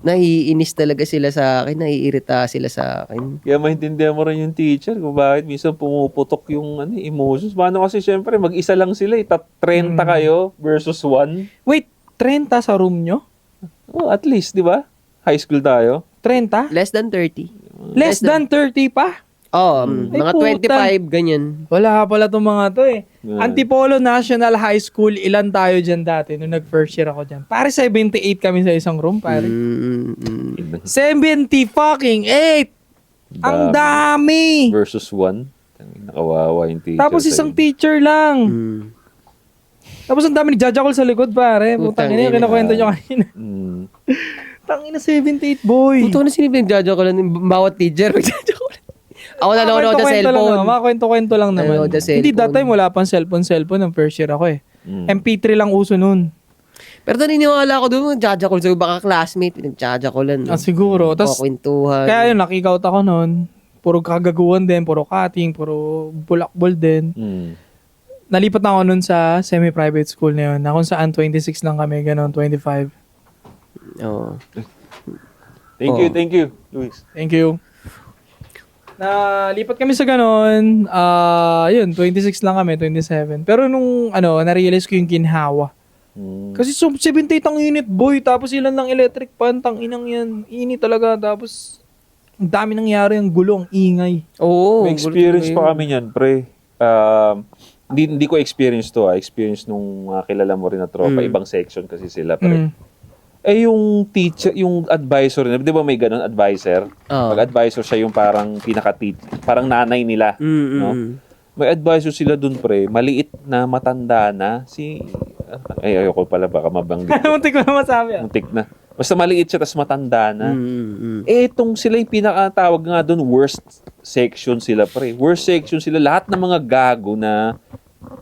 Naiinis talaga sila sa akin, naiirita sila sa akin. Kaya maintindihan mo rin yung teacher kung bakit minsan pumuputok yung emotions. Paano kasi syempre mag-isa lang sila eh. 30 kayo versus 1. Wait, 30 sa room nyo? Oh, at least, di ba? High school tayo. 30? Less than 30. Less than 30 pa? Oh, Ay, mga puta. 25, ganyan. Wala pala itong mga to eh. Yeah. Antipolo National High School, ilan tayo dyan dati nung nag-first year ako dyan? Pare 78 kami sa isang room, pare. 70 fucking 8! Ang dami! Versus 1. Nakawawa yung teacher. Tapos isang teacher lang. Tapos ang dami nagjajakol sa likod, pare. Putang ina, yung kinakwento nyo kanina. Tangina 78, boy. Puto na sinibig nagjajakol lang. Bawat teacher nagjajakol. Ako nanonood sa cellphone. Mga kwento-kwento lang naman. Nanonood sa Hindi, that cellphone. time wala pang cellphone ng first year ako eh. MP3 lang uso nun. Pero naniniwala ako doon, nagjajakol. So baka classmate, nagjajakolan. Siguro. Tapos, kwentuhan. kaya yun, nakikout ako nun. Puro kagaguhan din, puro cutting, puro bulakbol din. Nalipat na ako nun sa semi-private school na yun. Na kung saan 26 lang kami, ganun, 25. Oo. Thank you, Luis. Thank you. Nalipat kami sa ganun, yun, 26 lang kami, 27. Pero nung, na-realize ko yung ginhawa. Kasi 78 ang init, boy. Tapos ilan lang electric pan, tang inang yan. Init talaga. Tapos, ang dami nangyari, ang gulo, ang ingay. Oo. May experience pa kami niyan, pre. Hindi ko experience to, experience nung kilala mo rin na tropa, ibang section kasi sila, pre. Yung teacher, yung advisor, di ba may ganun, advisor? Pag-advisor siya yung parang parang nanay nila. No? May advisor sila dun, pre. Maliit na, matanda na. Ayoko pala, baka mabanggit. Muntik ko na masabi. Muntik na. Basta maliit siya, tas matanda na. Itong sila yung pinakatawag nga dun, worst section sila, pre. Worst section sila. Lahat ng mga gago na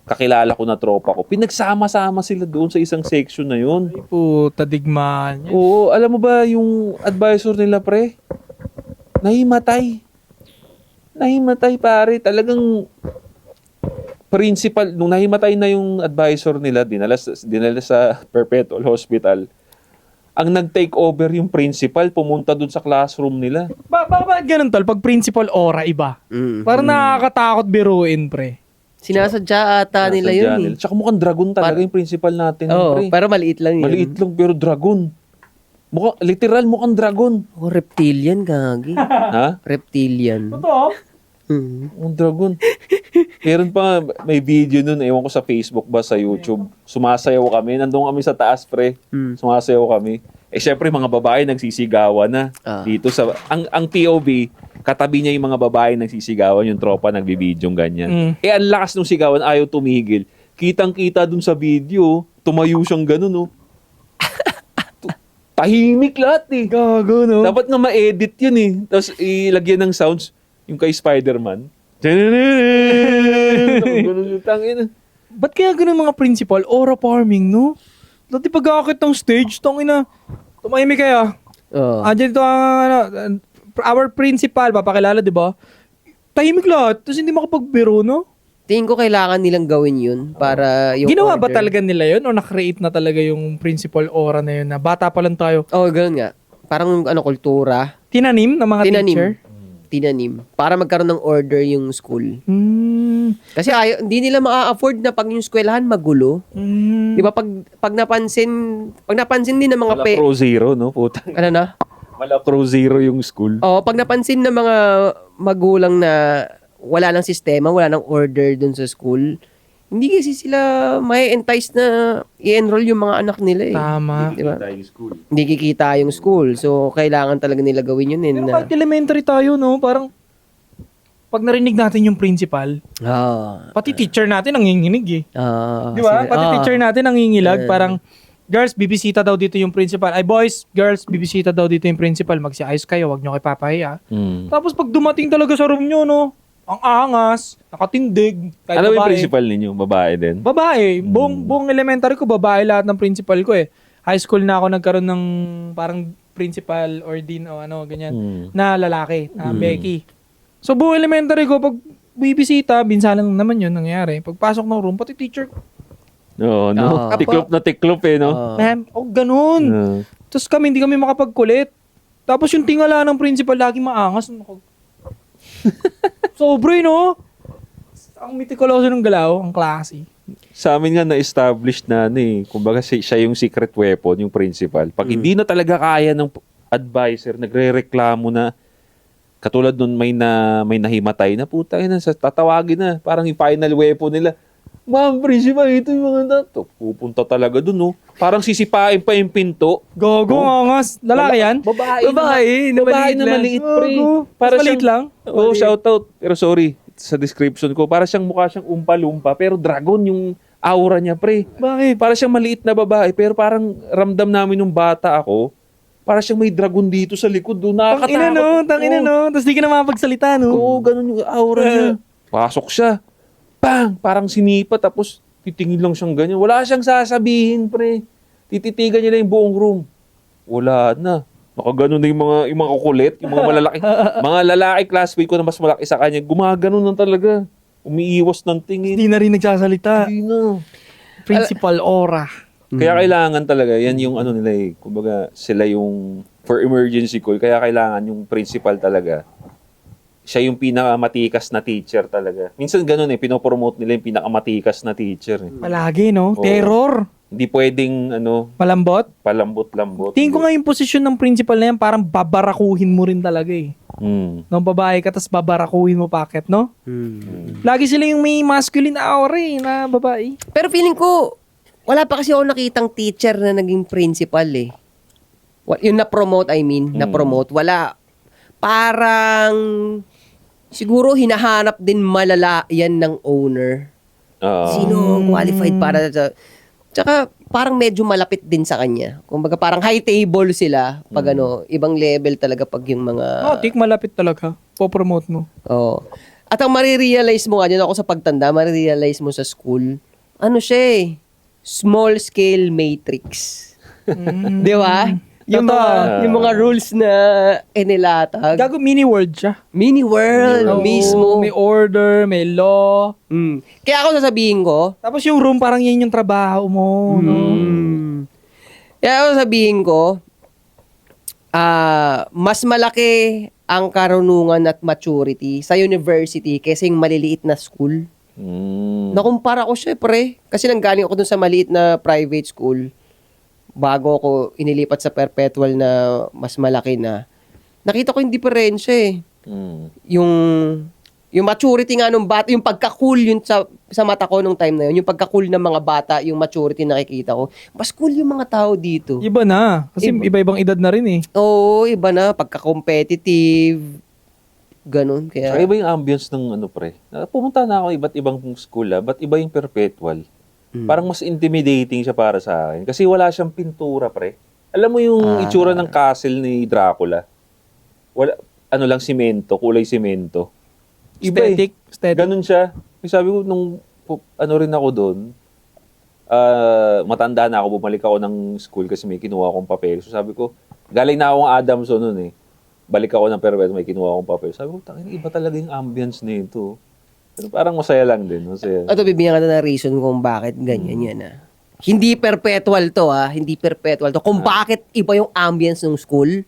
kakilala ko na tropa ko, pinagsama-sama sila doon sa isang section na yun. Ay, puta, digmaan yan. Oo, alam mo ba yung advisor nila, pre? Nahimatay. Nahimatay, pare. Talagang principal, nung nahimatay na yung advisor nila, dinala sa Perpetual Hospital, ang nag-take over yung principal, pumunta doon sa classroom nila. Bakit ganun tol? Pag principal aura, iba. Parang nakakatakot biruin, pre. Sinasadya ata nila Nasadya yun nila. Tsaka mukhang dragon talaga yung principal natin. Oo, pre. pero maliit lang yun. Maliit lang pero dragon. Literal mukhang dragon. Oh, reptilian, gagi. Ha? Reptilian. Totoo? Ang dragon. Meron pa, may video nun, ewan ko sa Facebook ba, sa YouTube. Sumasayaw kami. Nandun kami sa taas, pre. Sumasayaw kami. Eh, syempre, mga babae nagsisigawan na. Dito sa, ang POV, katabi niya yung mga babae nagsisigawan, yung tropa nagbibidyo ganyan. Eh, ang lakas nung sigawan, ayaw tumigil. Kitang-kita dun sa video, tumayo siyang ganun, oh. Tahimik lahat, eh. Gago, no? Dapat nga ma-edit yun, eh. Tapos, ilagyan ng sounds, yung kay Spider-Man. Ganun yung tangin. Ba't kaya ganun mga principal? Aura farming, no? Dati pag-akit ng stage, tangina. Tumahimik kaya. Oh. Andiyan ito ang, our principal, papakilala, di ba? Tahimik lahat, tapos hindi makapagbiro, no? Tingin ko kailangan nilang gawin yun para yung Ginawa ba order. talaga nila yun? O nakreate na talaga yung principal aura na yun na bata pa lang tayo? Oh, gano'n nga. Parang kultura. Tinanim ng mga teacher? Tinanim. Para magkaroon ng order yung school. Kasi hindi nila ma-afford na pag yung eskwelahan magulo. Di ba pag napansin din ng mga Mala Pro Zero, no? Putang. ano na? Mala Pro Zero yung school. Oh, pag napansin ng mga magulang na wala nang sistema, wala nang order dun sa school, hindi kasi sila may entice na i-enroll yung mga anak nila eh. Tama. Di ba? Yung school. Hindi kikita yung school. So, kailangan talaga nila gawin yun. Pero kahit elementary tayo, no? Parang pag narinig natin yung principal, pati teacher natin nanginginig eh. Di ba? Pati teacher natin nangingilag. Parang, girls, bibisita daw dito yung principal. Ay, boys, girls, bibisita daw dito yung principal. Magsi-ayos kayo, wag nyo kayo papahiya. Tapos pag dumating talaga sa room nyo, no? Ang angas, nakatindig. Kahit Ano ba yung babae. principal ninyo? Babae din? Babae. Buong elementary ko, babae lahat ng principal ko eh. High school na ako nagkaroon ng parang principal or dean o ano, ganyan, na lalaki, na Becky. So, buong elementary ko, pag bibisita, minsan lang naman yun nangyayari. Pagpasok ng room, pati teacher, Oo, no? Tiklop na tiklop eh, no? ma'am, ganun. Tapos kami, hindi kami makapagkulit. Tapos yung tingala ng principal, lagi maangas. Sobre, no? Ang meticuloso ng galaw, ang klase. Sa amin nga na-establish na kumbaga siya yung secret weapon, yung principal. Pag hindi na talaga kaya ng advisor, nagre-reklamo na, katulad nun may nahimatay na, putang ina, tatawagin na. Parang yung final weapon nila. Ma'am, principal, ito yung mga dato. Pupunta talaga dun, no? Parang sisipain pa yung pinto. Gago, angas. Lalaki yan? Babae na maliit, pre. Para maliit lang? Oo, shoutout. Pero sorry, sa description ko, para siyang mukha siyang umpa-lumpa, pero dragon yung aura niya, pre. Bakit? Para siyang maliit na babae, pero parang ramdam namin nung bata ako, para siyang may dragon dito sa likod. Doon nakakatakot. Tangina no. Tapos di ka na mapagsalita, no? Oo, ganun yung aura niya. Pasok siya. Bang! Parang sinipa, tapos titingin lang siyang ganyan. Wala siyang sasabihin, pre. Tititigan niya na yung buong room. Wala na. Nakaganon na yung mga kukulit, yung mga malalaki. Mga lalaki classmate ko na mas malaki sa kanya, gumaganon na talaga. Umiiwas ng tingin. Hindi na rin nagsasalita. Hindi na. Principal aura. Kaya kailangan talaga, yan yung ano nila eh. Kumbaga, sila yung, for emergency call, kaya kailangan yung principal talaga. Siya yung pinakamatikas na teacher talaga. Minsan ganun eh, pinopromote nila yung pinakamatikas na teacher. Eh. Palagi, no? Oo. Terror. Hindi pwedeng, Malambot. palambot-lambot. Tingin ko nga yung posisyon ng principal na yan, parang babarakuhin mo rin talaga eh. Nung babae ka, tapos babarakuhin mo packet, no? Lagi sila yung may masculine aura eh, na babae. Pero feeling ko, wala pa kasi ako nakitang teacher na naging principal eh. Yung na-promote, na-promote. Wala. Parang, siguro hinahanap din malala yan ng owner. Sino qualified para sa... Tsaka, parang medyo malapit din sa kanya. Kumbaga, parang high table sila. Pag ibang level talaga pag yung mga... Tik, malapit talaga. Po-promote mo. Oo. At ang marirealize mo nga, dyan ako sa pagtanda, marirealize mo sa school, ano siya eh, small scale matrix. Di ba? Yung mga rules na inilatag. Gago, mini world siya. Mini world mismo. May order, may law. Kaya ako sasabihin ko, Tapos yung room, parang yan yung trabaho mo. No? kaya ako sasabihin ko, mas malaki ang karunungan at maturity sa university kaysa yung maliliit na school. Nakumpara ko siya, pre. Kasi nanggaling ako dun sa maliit na private school bago ako inilipat sa perpetual na mas malaki na. Nakita ko yung diferensya eh. Yung maturity nga nung bata, yung pagka-cool yun sa mata ko nung time na yun, yung pagka-cool ng mga bata, yung maturity nakikita ko. Mas cool yung mga tao dito. Iba na. Kasi iba-ibang edad na rin eh. Oo, iba na. Pagka-competitive. Ganun. Kaya, Saka iba yung ambience ng ano pre. Pumunta na ako iba't ibang school ba't iba yung perpetual? Parang mas intimidating siya para sa akin. Kasi wala siyang pintura pre. Alam mo yung itsura ng castle ni Dracula? Wala, ano lang, simento, kulay simento. Iba Aesthetic. Ganun siya. Yung sabi ko, nung ano rin ako doon, matanda na ako, bumalik ako ng school kasi may kinuha akong papel. So sabi ko, galing na akong Adamson noon eh. Balik ako ng perpet, may kinuha akong papel. Sabi ko, iba talaga yung ambience nito. Pero parang masaya lang din. Masaya. ito, bibigyan ka na ng reason kung bakit ganyan yan ah. Hindi perpetual to ah. Hindi perpetual to. Kung bakit iba yung ambience ng school.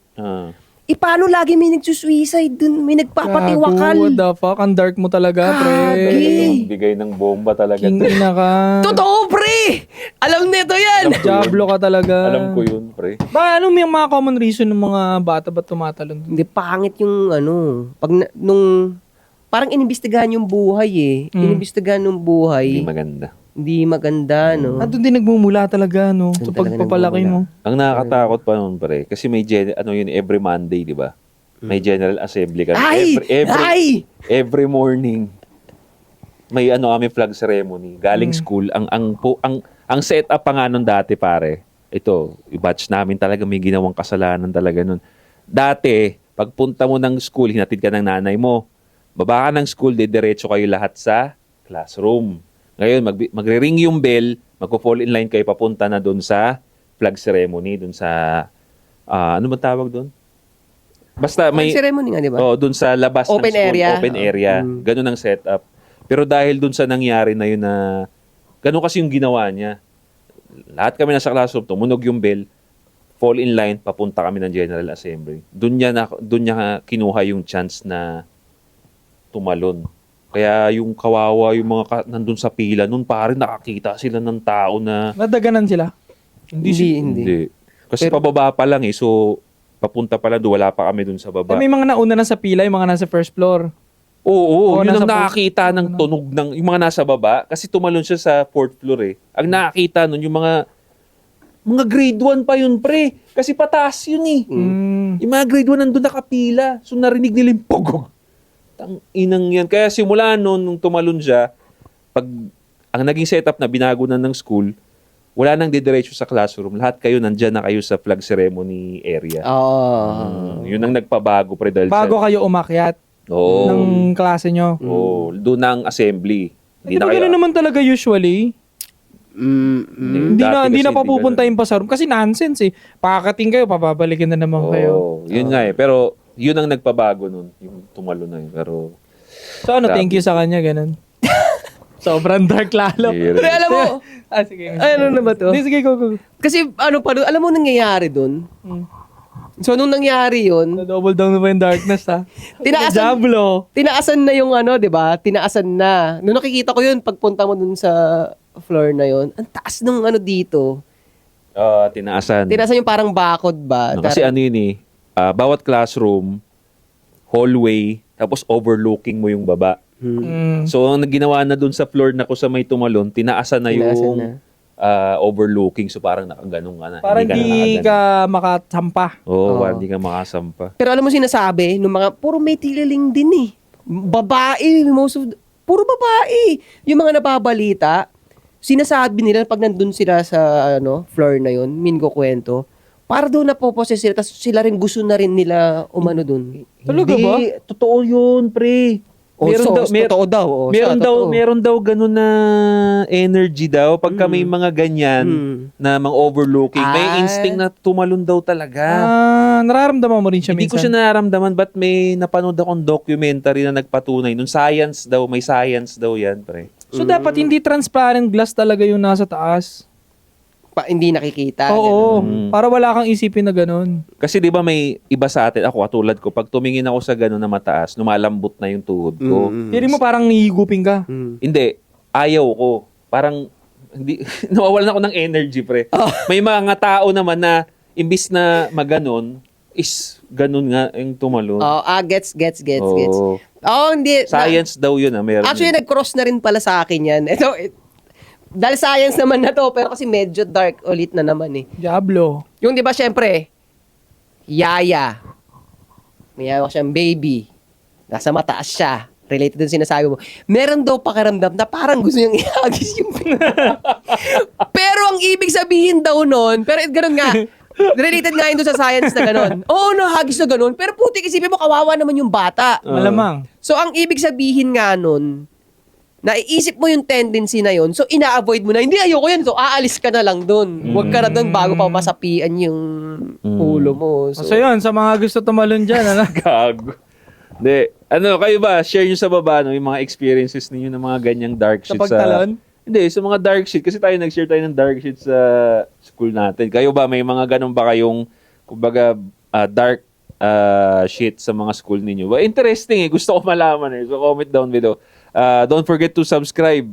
Paano lagi may nagsusuicide dun? May nagpapatiwakal. Gago, what the fuck? Ang dark mo talaga, pre. Kagi. Bigay ng bomba talaga. King ina ka. Totoo, pre! Alam nito yan! Diablo ka talaga. Alam ko yun, pre. Ba, ano may mga common reason ng mga bata ba't tumatalon? Hindi, pangit yung ano. Nung parang inimbestigahan yung buhay eh. Inimbestigahan yung buhay. Hindi maganda. Hindi maganda, no? Andun din nagmumula talaga, no? Sa Talaga pagpapalaki nagmumula. mo. Ang nakakatakot pa nun, pre. Kasi may, every Monday, di ba? May General Assembly ka. Ay! Every morning. May kami flag ceremony. Galing school. Ang setup pa nga nun dati, pare. Ito, batch namin talaga may ginawang kasalanan talaga nun. Dati, pagpunta mo ng school, hinatid ka ng nanay mo. Baba ka ng school, diretso kayo lahat sa classroom. Ngayon, magre-ring yung bell, magpo-fall in line kayo papunta na doon sa flag ceremony, doon sa, ano ba tawag doon? Basta may... ceremony nga, di ba? Oo, doon sa labas Open ng school, area. open area. Ganun ang setup. Pero dahil doon sa nangyari na yun na, ganun kasi yung ginawa niya. Lahat kami nasa classroom, tumunog yung bell, fall in line, papunta kami ng General Assembly. Doon niya kinuha yung chance na tumalon. Kaya yung kawawa, yung mga nandun sa pila, nun pare nakakita sila ng tao na... Nadaganan sila. Hindi. Kasi pababa pa lang eh. So, papunta pa lang doon, wala pa kami dun sa baba. May mga nauna na sa pila, yung mga nasa first floor. Oo, Oo, yun nasa ang nakakita ng tunog ng... Yung mga nasa baba, kasi tumalon siya sa fourth floor eh. Ang nakakita nun, yung mga grade 1 pa yun, pre. Kasi pataas yun eh. Yung mga grade 1 nandun nakapila. So, narinig nila yung pogong. Ang inang yan. Kaya simula noon, nung tumalon siya, ang naging setup na binago na ng school, wala nang didiretso sa classroom. Lahat kayo, nandyan na kayo sa flag ceremony area. Yun ang nagpabago, pre. Dahil Bago kayo umakyat ng klase nyo. Doon ang assembly. Hindi ba gano'n naman talaga usually? Hindi na papupunta yung pa sa room. Kasi nonsense eh. Pakakating kayo, papabalikin na naman kayo. Yun nga eh. Pero yun ang nagpabago nun. Yung tumalo na yun. Pero... So ano, thank you sa kanya, ganun. Sobrang dark lalo. Pero alam mo, sige. ano na ba to? Hindi, sige, go. Kasi ano pa doon, alam mo nangyayari doon? So, nung nangyari yun, Na-double down na ba yung darkness, ha? Tinaasan na yung ano, di ba? Tinaasan na. Nung nakikita ko yun, pagpunta mo dun sa floor na yun, ang taas nung ano dito. Tinaasan. Tinaasan yung parang bakod ba? Kasi ano yun eh, bawat classroom, hallway, tapos overlooking mo yung baba. So, ang ginawa na dun sa floor na ko sa may tumalon, tinaasan na yung overlooking. So, parang nakaganong ka na. Parang hindi ka makasampa. Oo, hindi ka makasampa. Pero alam mo sinasabi, nung mga, puro may tililing din eh. Babae, puro babae. Yung mga nababalita, sinasabi nila pag nandun sila sa floor na yun, ko kwento, para doon napoposes sila, tapos sila rin gusto na rin nila umano doon. Talaga ba? Totoo yun, pre. Meron daw ganun na energy daw pagka may mga ganyan na mga overlooking. May instinct na tumalon daw talaga. Nararamdaman mo rin siya Hindi minsan? ko siya nararamdaman, but may napanood akong documentary na nagpatunay. Nung science daw, may science daw yan, pre. So dapat hindi transparent glass talaga yung nasa taas. hindi nakikita. Oo, ganun. para wala kang isipin na ganun. Kasi di ba may iba sa atin, ako katulad ko, pag tumingin ako sa gano'n na mataas, lumalambot na yung tuhod ko. Feeling mo parang nihigupin ka. Hindi, ayaw ko. Parang, hindi, nawawalan ako ng energy, pre. May mga tao naman na, imbis na maganon, is ganun nga yung tumalon. Gets. Oo. Hindi. Science daw yun, meron Actually, yun. nag-cross na rin pala sa akin yan. Ito, dahil science naman na to, pero kasi medyo dark ulit na naman eh. Diablo. Yung di ba, syempre, yaya. May hawak siyang baby. Nasa mataas siya. Related dun sinasabi mo. Meron daw pakiramdam na parang gusto niyang ihagis yung pero ang ibig sabihin daw nun, pero ganun nga, related nga yun doon sa science na ganun. Oo, hagis na ganun. Pero putik, isipin mo, kawawa naman yung bata. Malamang. So, ang ibig sabihin nga nun, naiisip mo yung tendency na yun, so ina-avoid mo na, hindi, ayoko yan, so aalis ka na lang dun. Huwag ka na dun bago pa masapian yung ulo mo. So yun, sa mga gusto tumalon dyan, ano? Gago. Hindi. Ano, kayo ba, share nyo sa baba, no, yung mga experiences ninyo ng mga ganyang dark Sa shit pagtalon? Hindi, sa mga dark shit. Kasi nag-share tayo ng dark shit sa school natin. Kayo ba, may mga ganun ba kayong, kumbaga, dark shit sa mga school ninyo? Well, interesting eh. Gusto ko malaman eh. So, comment down below. Don't forget to subscribe,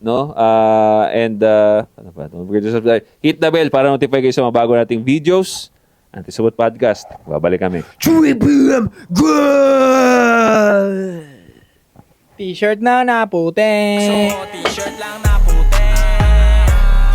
no? Ano ba? Don't forget to subscribe. Hit the bell para notify kayo sa mga bago nating videos. Antisubot Podcast. Babalik kami. T-shirt na naputin. T-shirt lang na puti.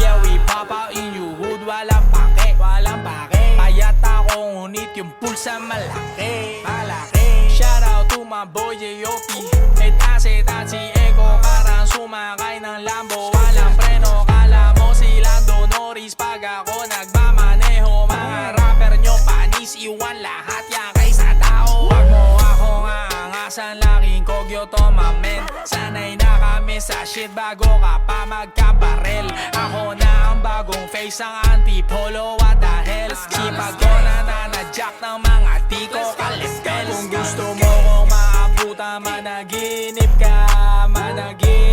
Yeah, we pop out in your hood. Walang pake, walang pake. Payat ako, ngunit yung pulsa malaki. Malaki. Shout out to my boy J.O.P. Etaset at si Eko, parang sumakay ng Lambo. Walang preno, kala mo si Lando Norris. Pag ako nagmamaneho, mga rapper nyo panis, iwan lahat yan kaysa tao. Wag mo akong aangasan, laking kogyo to mamen. Sanay na kami sa shit bago ka pa magkabarel. Ako na ang bagong face, ang antipolo, what the hell. Sipag ko na nanadyak ng mga tiko kalipel. Kung gusto mo kong maabutan, managinip ka, managinip.